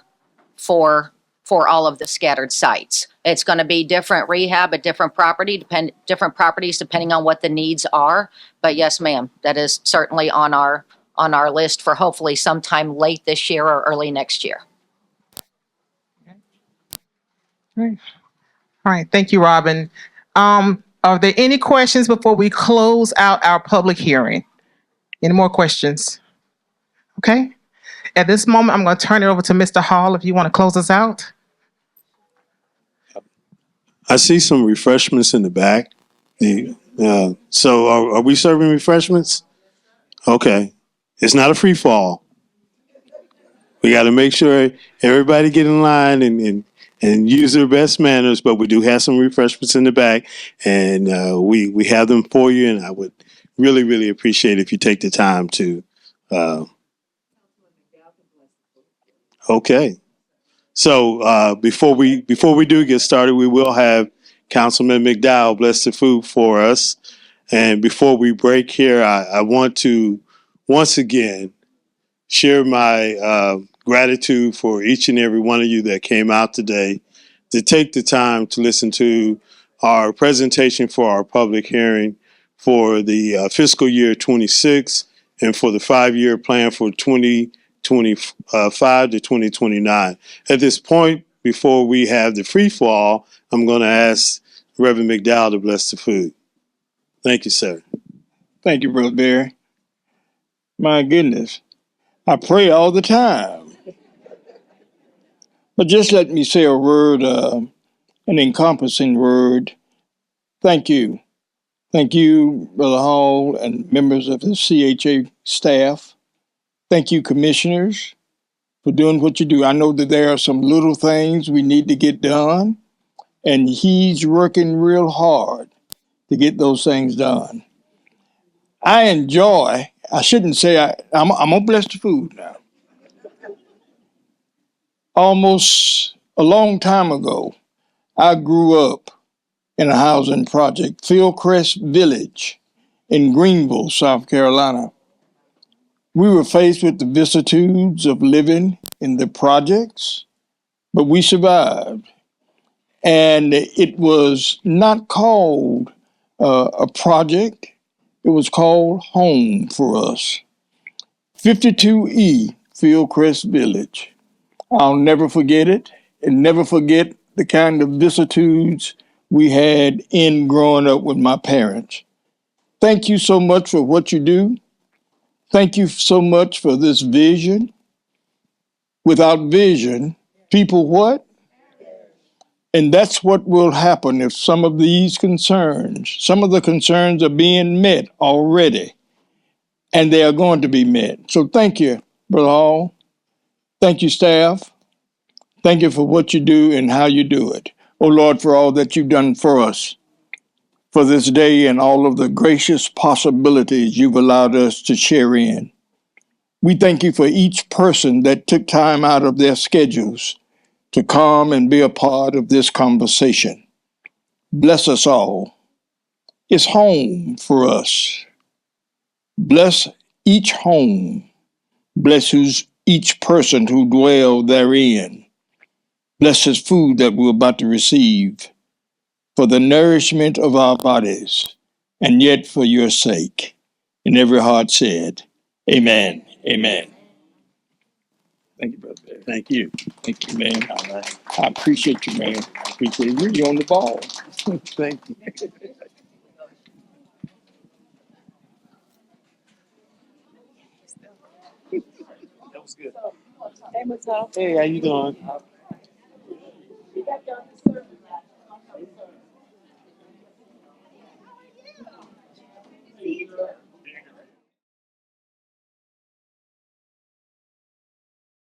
for all of the scattered sites. It's going to be different rehab at different properties depending on what the needs are. But yes, ma'am, that is certainly on our list for hopefully sometime late this year or early next year. All right. Thank you, Robin. Are there any questions before we close out our public hearing? Any more questions? Okay. At this moment, I'm going to turn it over to Mr. Hall if you want to close us out. I see some refreshments in the back. So are we serving refreshments? Okay. It's not a free fall. We got to make sure everybody get in line and use their best manners, but we do have some refreshments in the back, and we have them for you, and I would really, really appreciate if you take the time to. Okay. So before we do get started, we will have Councilman McDowell bless the food for us. And before we break here, I want to once again share my gratitude for each and every one of you that came out today to take the time to listen to our presentation for our public hearing for the fiscal year 26 and for the 5-year plan for 2025 to 2029. At this point, before we have the free fall, I'm going to ask Reverend McDowell to bless the food. Thank you, sir. Thank you, Brother Barry. My goodness, I pray all the time. But just let me say a word, an encompassing word. Thank you. Thank you, Brother Hall, and members of the CHA staff. Thank you, commissioners, for doing what you do. I know that there are some little things we need to get done, and he's working real hard to get those things done. I shouldn't say I'm going to bless the food now. Almost a long time ago, I grew up in a housing project, Fieldcrest Village in Greenville, South Carolina. We were faced with the vicissitudes of living in the projects, but we survived. And it was not called a project, it was called home for us. 52E, Fieldcrest Village. I'll never forget it, and never forget the kind of vicissitudes we had in growing up with my parents. Thank you so much for what you do. Thank you so much for this vision. Without vision, people what? And that's what will happen if some of the concerns are being met already, and they are going to be met. So thank you, Brother Hall. Thank you, staff. Thank you for what you do and how you do it. Oh Lord, for all that you've done for us, for this day and all of the gracious possibilities you've allowed us to share in. We thank you for each person that took time out of their schedules to come and be a part of this conversation. Bless us all. It's home for us. Bless each home. Bless each person who dwell therein. Bless this food that we're about to receive for the nourishment of our bodies, and yet for your sake. And every heart said, Amen. Amen. Thank you, Brother Bear. Thank you. Thank you, man. All right. I appreciate you, man. I appreciate you. You're on the ball. Thank you. That was good. Hey, how you doing?